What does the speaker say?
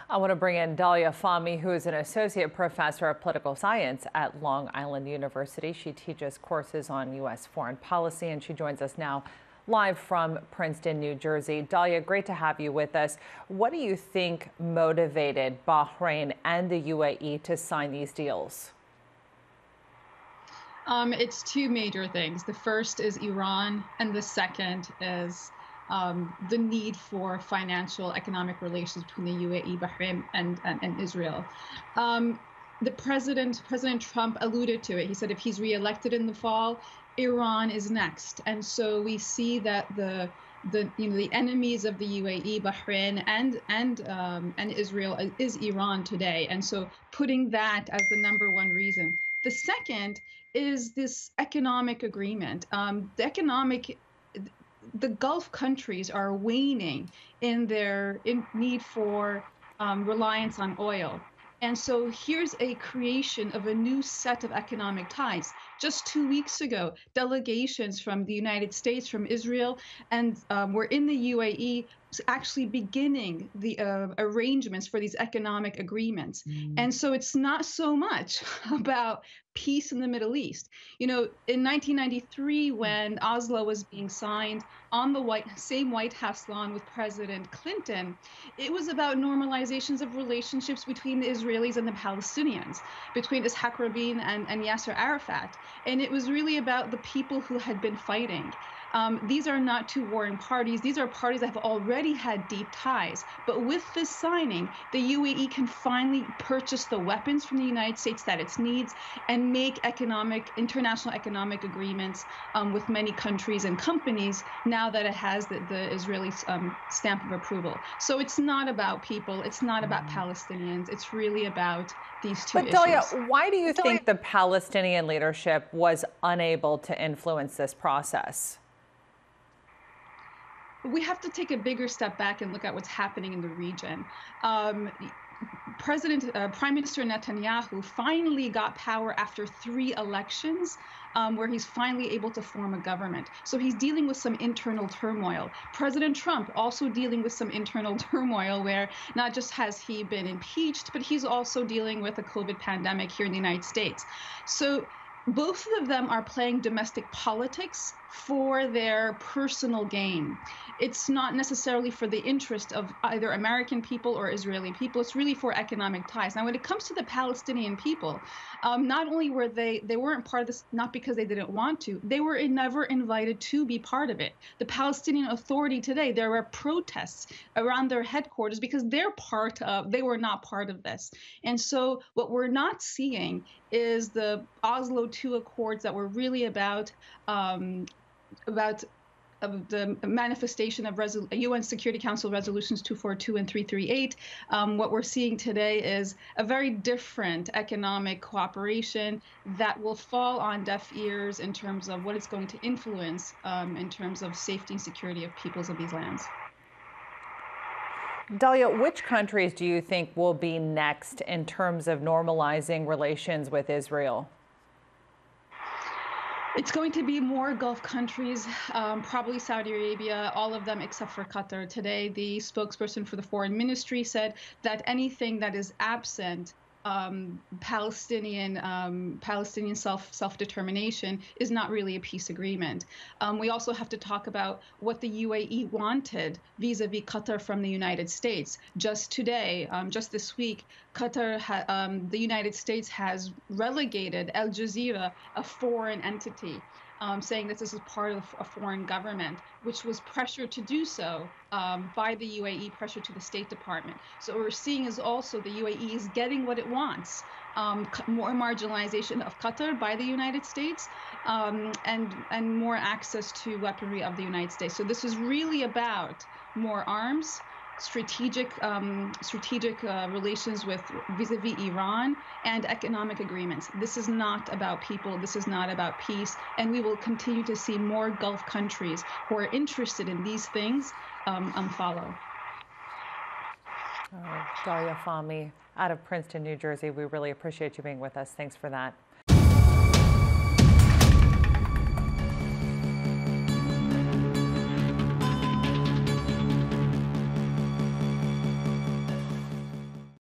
I want to bring in Dalia Fahmy, who is an associate professor of political science at Long Island University. She teaches courses on U.S. foreign policy, and she joins us now live from Princeton, New Jersey. Dalia, great to have you with us. What do you think motivated Bahrain and the UAE to sign these deals? It's two major things. The first is Iran, and the second is the need for financial, economic relations between the UAE, Bahrain, and Israel. President Trump alluded to it. He said if he's reelected in the fall, Iran is next. And so we see that the enemies of the UAE, Bahrain, and Israel is Iran today. And so putting that as the number one reason. The second is this economic agreement. The Gulf countries are waning in their need for reliance on oil. And so here's a creation of a new set of economic ties. Just 2 weeks ago, delegations from the United States, from Israel, and were in the UAE actually beginning the arrangements for these economic agreements. And so it's not so much about peace in the Middle East. You know, in 1993, when Oslo was being signed on the same White House lawn with President Clinton, it was about normalizations of relationships between the Israelis and the Palestinians, between Ishaq Rabin and Yasser Arafat. And it was really about the people who had been fighting. These are not two warring parties. These are parties that have already had deep ties. But with this signing, the UAE can finally purchase the weapons from the United States that it needs and make international economic agreements with many countries and companies now that it has the Israeli stamp of approval. So it's not about people. It's not about Palestinians. It's really about these two issues. But Dalia, why do you think the Palestinian leadership was unable to influence this process? We have to take a bigger step back and look at what's happening in the region. Prime Minister Netanyahu finally got power after 3 elections where he's finally able to form a government. So he's dealing with some internal turmoil. President Trump also dealing with some internal turmoil where not just has he been impeached, but he's also dealing with a COVID pandemic here in the United States. So both of them are playing domestic politics for their personal gain. It's not necessarily for the interest of either American people or Israeli people. It's really for economic ties. Now, when it comes to the Palestinian people, not only were they weren't part of this, not because they didn't want to, they were never invited to be part of it. The Palestinian Authority today, there were protests around their headquarters because they were not part of this. And so what we're not seeing is the Oslo II Accords that were really about the manifestation of UN Security Council resolutions 242 and 338. What we're seeing today is a very different economic cooperation that will fall on deaf ears in terms of what it's going to influence in terms of safety and security of peoples of these lands. Dalia, which countries do you think will be next in terms of normalizing relations with Israel? It's going to be more Gulf countries, probably Saudi Arabia, all of them except for Qatar. Today, the spokesperson for the foreign ministry said that anything that is absent Palestinian self-determination is not really a peace agreement. We also have to talk about what the UAE wanted vis-a-vis Qatar from the United States. Just today, just this week, the United States has relegated Al Jazeera, a foreign entity, saying that this is part of a foreign government, which was pressured to do so by the UAE, pressure to the State Department. So what we're seeing is also the UAE is getting what it wants, more marginalization of Qatar by the United States and more access to weaponry of the United States. So this is really about more arms, strategic relations with vis-a-vis Iran, and economic agreements. This is not about people. This is not about peace. And we will continue to see more Gulf countries who are interested in these things follow. Dalia Fahmy out of Princeton, New Jersey. We really appreciate you being with us. Thanks for that.